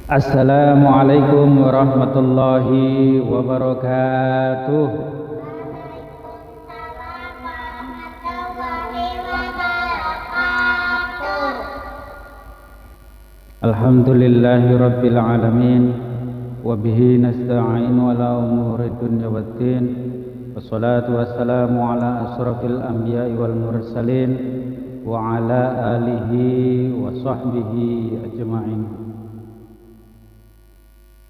Assalamualaikum warahmatullahi wabarakatuh. Waalaikumsalam warahmatullahi wabarakatuh. Alhamdulillahi rabbil alamin. Wabihi nasta'inu ala umuri dunya waddin. Wassalatu wassalamu ala asrafil anbiya'i wal mursalin wa ala alihi wa sahbihi ajma'in.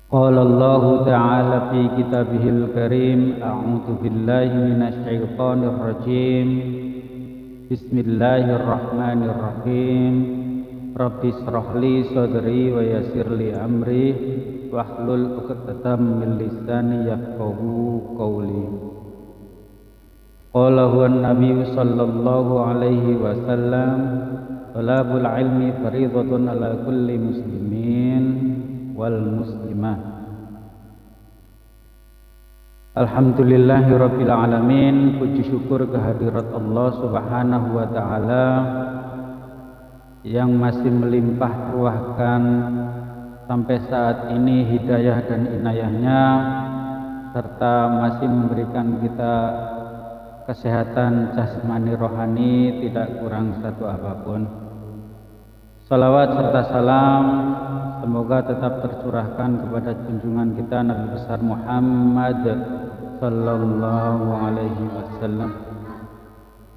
Qala Allah Ta'ala fi kitabihil karim, a'udzu billahi minasy syaithanir rajim. Bismillahirrahmanirrahim. Rabbi shrah li sadri wa yassir li amri wahlul 'uqdatam min lisani yafqahu qawli. Qala huwa an-nabiy sallallahu alaihi wasallam, talabul ilmi fardhatun ala kulli muslimin wal muslimah. Alhamdulillahi rabbil alamin. Puji syukur kehadirat Allah subhanahu wa ta'ala yang masih melimpah ruahkan sampai saat ini hidayah dan inayahnya, serta masih memberikan kita kesehatan jasmani rohani, tidak kurang satu apapun. Salawat serta salam semoga tetap tercurahkan kepada junjungan kita Nabi besar Muhammad sallallahu alaihi wasallam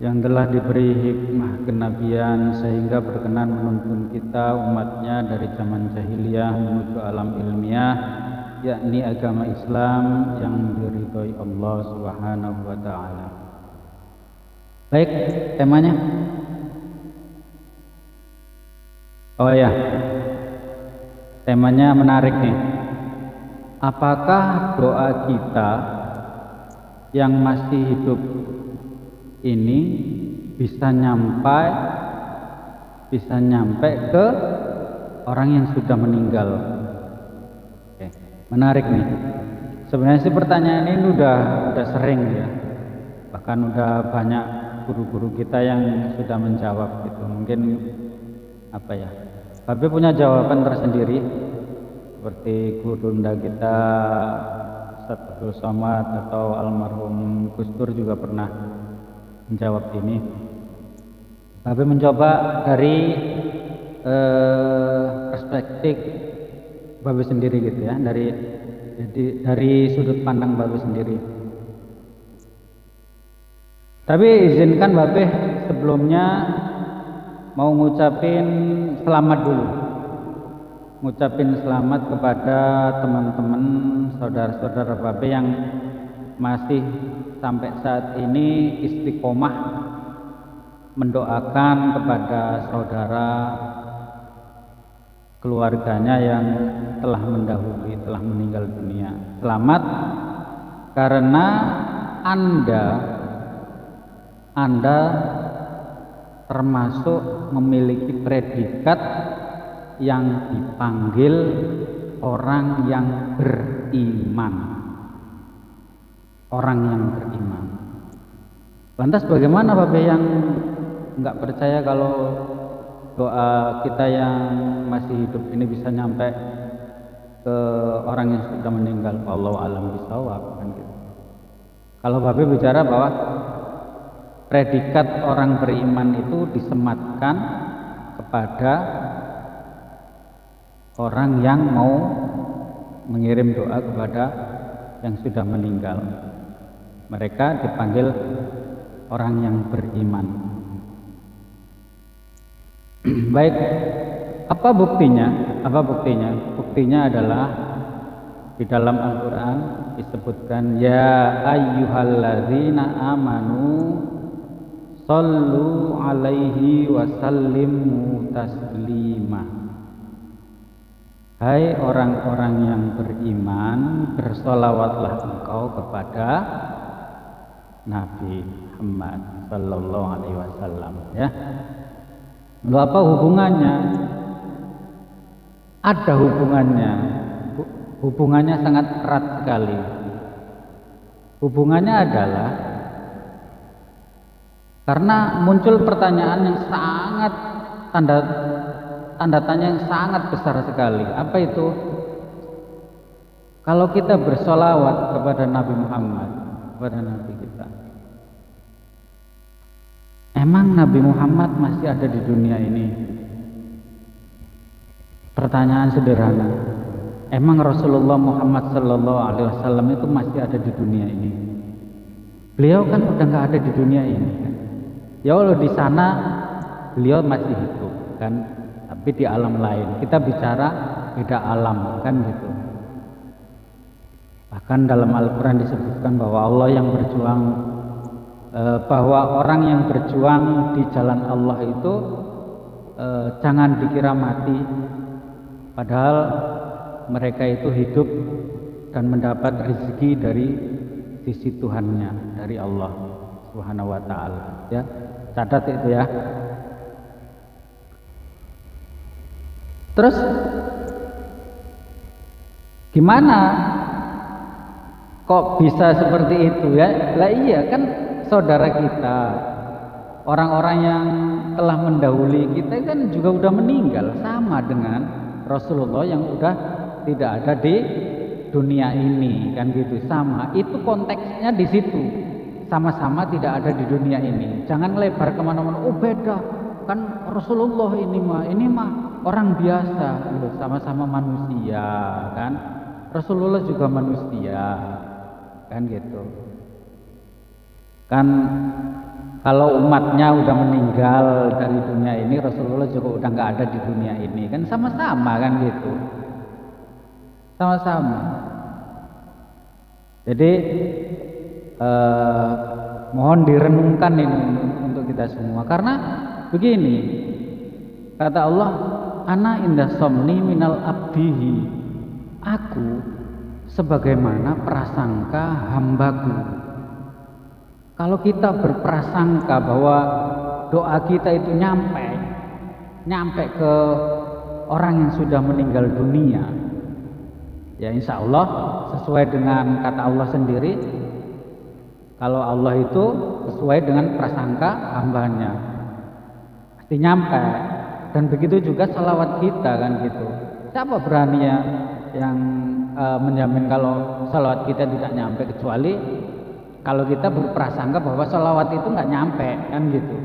yang telah diberi hikmah kenabian sehingga berkenan menuntun kita umatnya dari zaman jahiliyah menuju alam ilmiah, yakni agama Islam yang diridhoi Allah subhanahu wa ta'ala. Baik, temanya temanya menarik nih. Apakah doa kita yang masih hidup ini bisa nyampe ke orang yang sudah meninggal? Oke, menarik nih. Sebenarnya sih pertanyaan ini udah sering ya. Bahkan udah banyak guru-guru kita yang sudah menjawab gitu. Mungkin Tapi punya jawaban tersendiri, seperti gurunda kita Ustaz Abdul Somad atau almarhum Gus Dur juga pernah menjawab ini. Tapi mencoba dari perspektif Babe sendiri gitu ya, dari sudut pandang Babe sendiri. Tapi izinkan Babe sebelumnya mau ngucapin selamat dulu. Ngucapin selamat kepada teman-teman, saudara-saudara Babe yang masih sampai saat ini istiqomah mendoakan kepada saudara keluarganya yang telah mendahului, telah meninggal dunia. Selamat karena Anda termasuk memiliki predikat yang dipanggil orang yang beriman. Orang yang beriman. Lantas bagaimana Babe yang nggak percaya kalau doa kita yang masih hidup ini bisa nyampe ke orang yang sudah meninggal? Wallahu a'lam bishawab kan gitu. Kalau Babe bicara bahwa predikat orang beriman itu disematkan kepada orang yang mau mengirim doa kepada yang sudah meninggal. Mereka dipanggil orang yang beriman. Baik, apa buktinya? Buktinya adalah di dalam Al-Quran disebutkan, ya ayyuhalladzina amanu sallu alaihi wasallimu taslima. Hai orang-orang yang beriman, bersolawatlah engkau kepada Nabi Muhammad sallallahu alaihi wasallam ya. Lalu apa hubungannya? Ada hubungannya. Hubungannya sangat erat sekali. Hubungannya adalah karena muncul pertanyaan yang sangat tanda tanya yang sangat besar sekali. Apa itu? Kalau kita bersolawat kepada Nabi Muhammad, kepada Nabi kita, emang Nabi Muhammad masih ada di dunia ini? Pertanyaan sederhana. Emang Rasulullah Muhammad Sallallahu Alaihi Wasallam itu masih ada di dunia ini? Beliau kan udah nggak ada di dunia ini. Ya Allah, di sana beliau masih hidup kan, tapi di alam lain. Kita bicara beda alam kan gitu. Bahkan dalam Al-Quran disebutkan bahwa Allah yang berjuang, bahwa orang yang berjuang di jalan Allah itu jangan dikira mati, padahal mereka itu hidup dan mendapat rezeki dari sisi Tuhannya, dari Allah Subhanahu wa Ta'ala. Ya, catat itu ya. Terus gimana kok bisa seperti itu ya? Lah iya kan, saudara kita, orang-orang yang telah mendahului kita kan juga udah meninggal, sama dengan Rasulullah yang udah tidak ada di dunia ini kan gitu. Sama, itu konteksnya di situ, sama-sama tidak ada di dunia ini. Jangan lebar kemana-mana. Oh beda kan, Rasulullah ini mah orang biasa, sama-sama manusia kan. Rasulullah juga manusia kan gitu kan. Kalau umatnya udah meninggal dari dunia ini, Rasulullah juga udah nggak ada di dunia ini kan, sama-sama kan gitu, sama-sama. Jadi mohon direnungkan ini untuk kita semua, karena begini kata Allah, ana indah somni minal abdihi, aku sebagaimana prasangka hambaku. Kalau kita berprasangka bahwa doa kita itu nyampe ke orang yang sudah meninggal dunia, ya insya Allah sesuai dengan kata Allah sendiri, kalau Allah itu sesuai dengan prasangka hambanya pasti nyampe. Dan begitu juga salawat kita kan gitu. Siapa berani yang menjamin kalau salawat kita tidak nyampe, kecuali kalau kita berprasangka bahwa salawat itu nggak nyampe kan gitu.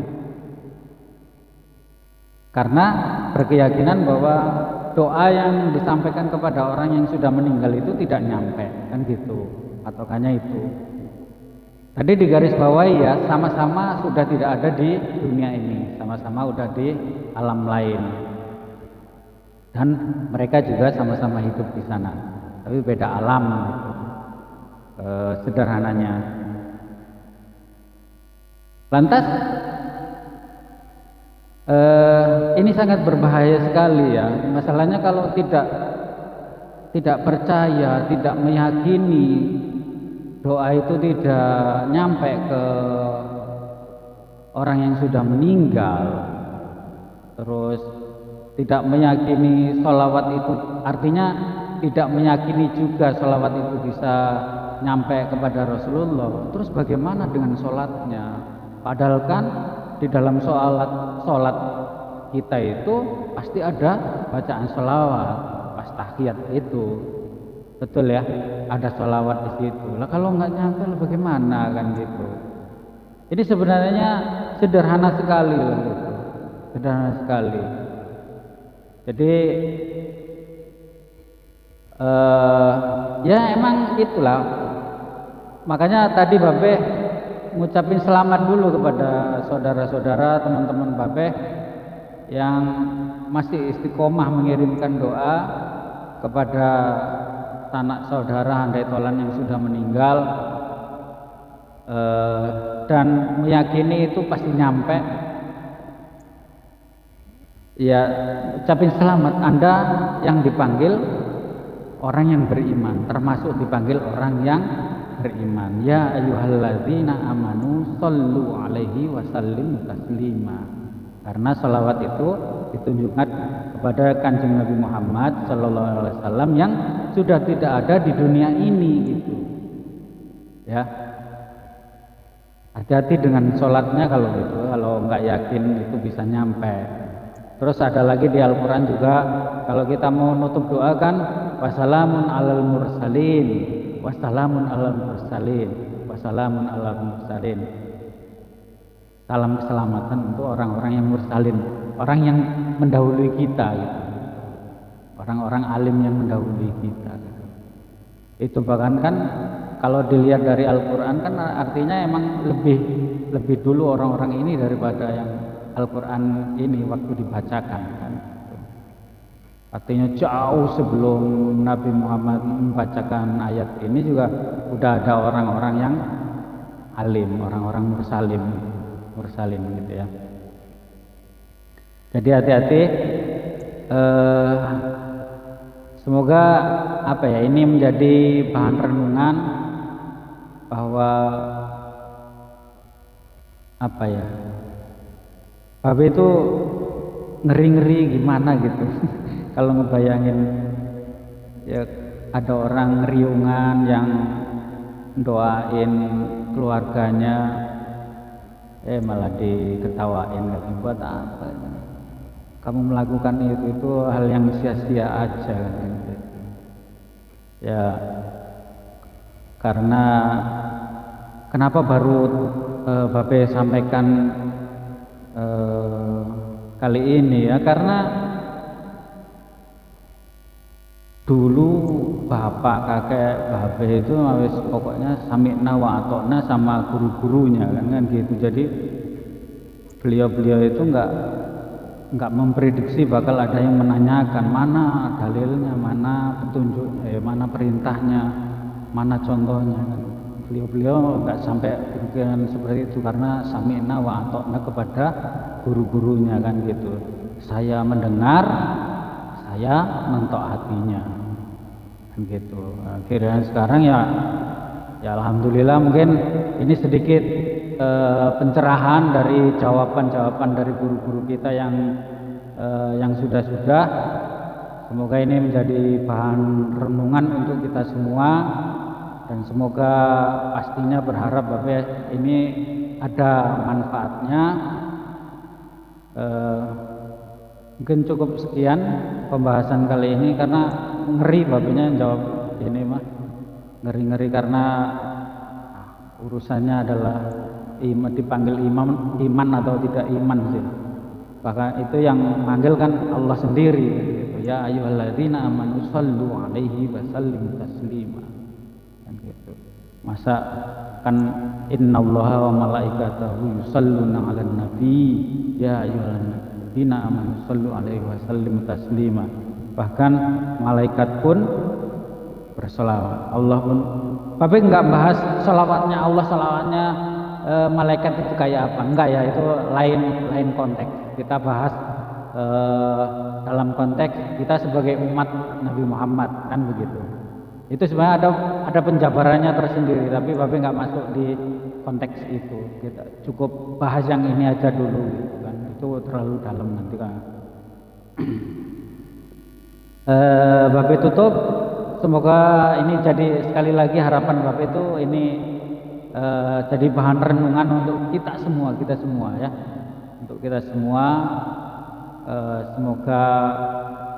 Karena berkeyakinan bahwa doa yang disampaikan kepada orang yang sudah meninggal itu tidak nyampe kan gitu. Patokannya itu. Tadi di garis bawah ya, sama-sama sudah tidak ada di dunia ini, sama-sama udah di alam lain. Dan mereka juga sama-sama hidup di sana, tapi beda alam gitu. Sederhananya. Lantas ini sangat berbahaya sekali ya. Masalahnya kalau tidak percaya, tidak meyakini, doa itu tidak nyampe ke orang yang sudah meninggal, terus tidak meyakini sholawat itu, artinya tidak meyakini juga sholawat itu bisa nyampe kepada Rasulullah. Terus bagaimana dengan sholatnya? Padahal kan di dalam sholat kita itu pasti ada bacaan sholawat pas tahiyat itu, betul ya? Ada sholawat di situ. Lah kalau nggak nyampe bagaimana kan gitu? Ini sebenarnya sederhana sekali lah gitu, sederhana sekali. Jadi ya emang itulah. Makanya tadi Babe ngucapin selamat dulu kepada saudara-saudara, teman-teman Babe yang masih istiqomah mengirimkan doa kepada sanak saudara handai tolan yang sudah meninggal, dan meyakini itu pasti nyampe. Ya, ucapin selamat, Anda yang dipanggil orang yang beriman, termasuk dipanggil orang yang beriman. Ya ayyuhalladzina amanu shollu alaihi wasallimu taslima. Karena sholawat itu ditunjukkan kepada Kanjeng Nabi Muhammad sallallahu alaihi wasallam yang sudah tidak ada di dunia ini gitu. Ya. Hati-hati dengan sholatnya kalau gitu, kalau nggak yakin itu bisa nyampe. Terus ada lagi di Al-Quran juga, kalau kita mau nutup doa kan, wassalamun alal mursalin, wassalamun alal mursalin, wassalamun alal mursalin. Salam keselamatan untuk orang-orang yang mursalin, orang yang mendahului kita, gitu. Orang-orang alim yang mendahului kita. Gitu. Itu bahkan kan kalau dilihat dari Al-Quran kan artinya emang lebih dulu orang-orang ini daripada yang Al-Quran ini waktu dibacakan kan. Artinya jauh sebelum Nabi Muhammad membacakan ayat ini juga udah ada orang-orang yang alim, orang-orang mursalin gitu ya. Jadi hati-hati, semoga apa ya, ini menjadi bahan renungan bahwa apa ya, Babe itu ngeri-ngeri gimana gitu. Kalau ngebayangin ya ada orang ngeriungan yang doain keluarganya, malah diketawain, buat apa? Kamu melakukan itu hal yang sia-sia aja kan. Ya karena kenapa baru Babe sampaikan kali ini ya, karena dulu bapak kakek Babe itu wis pokoknya sami'na wa atokna sama guru-gurunya kan gitu. Jadi beliau itu nggak memprediksi bakal ada yang menanyakan mana dalilnya, mana petunjuknya, mana perintahnya, mana contohnya kan. Beliau nggak sampai pikiran seperti itu karena sami'na wa atokna kepada guru-gurunya kan gitu. Saya mendengar, saya mentaatinya kan gitu. Akhirnya sekarang ya alhamdulillah mungkin ini sedikit pencerahan dari jawaban-jawaban dari guru-guru kita yang sudah-sudah. Semoga ini menjadi bahan renungan untuk kita semua, dan semoga pastinya berharap Bapak ini ada manfaatnya. Mungkin cukup sekian pembahasan kali ini, karena ngeri Bapaknya jawab ini mah, ngeri-ngeri karena urusannya adalah dipanggil iman atau tidak iman sih. Bahkan itu yang manggil kan Allah sendiri gitu. Ya ayyuhalladzina amanu shallu alaihi wa sallimu taslima kan gitu. Masa kan innallaha wa malaikatahu yusalluna 'alan nabi ya ayyuhalladzina amanu shallu alaihi wa sallimu taslima. Bahkan malaikat pun berselawat. Allah pun, tapi nggak bahas selawatnya Allah, selawatnya malaikat itu kayak apa, enggak ya, itu lain konteks. Kita bahas dalam konteks kita sebagai umat Nabi Muhammad kan begitu. Itu sebenarnya ada penjabarannya tersendiri, tapi Bapak nggak masuk di konteks itu. Kita cukup bahas yang ini aja dulu gitu kan. Itu terlalu dalam nanti kan. Bapak tutup. Semoga ini jadi sekali lagi harapan Bapak itu ini jadi bahan renungan untuk kita semua ya, untuk kita semua. Semoga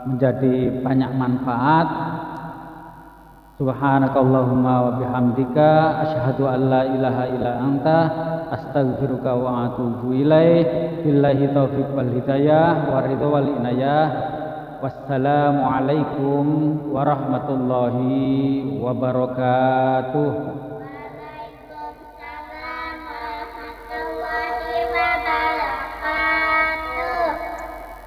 menjadi banyak manfaat. Subhanakallahumma wa bihamdika asyhadu an la ilaha illa anta astaghfiruka wa atubu ilaik. Billahi taufiq wal hidayah wa ridha wal inayah. Wassalamualaikum warahmatullahi wabarakatuh.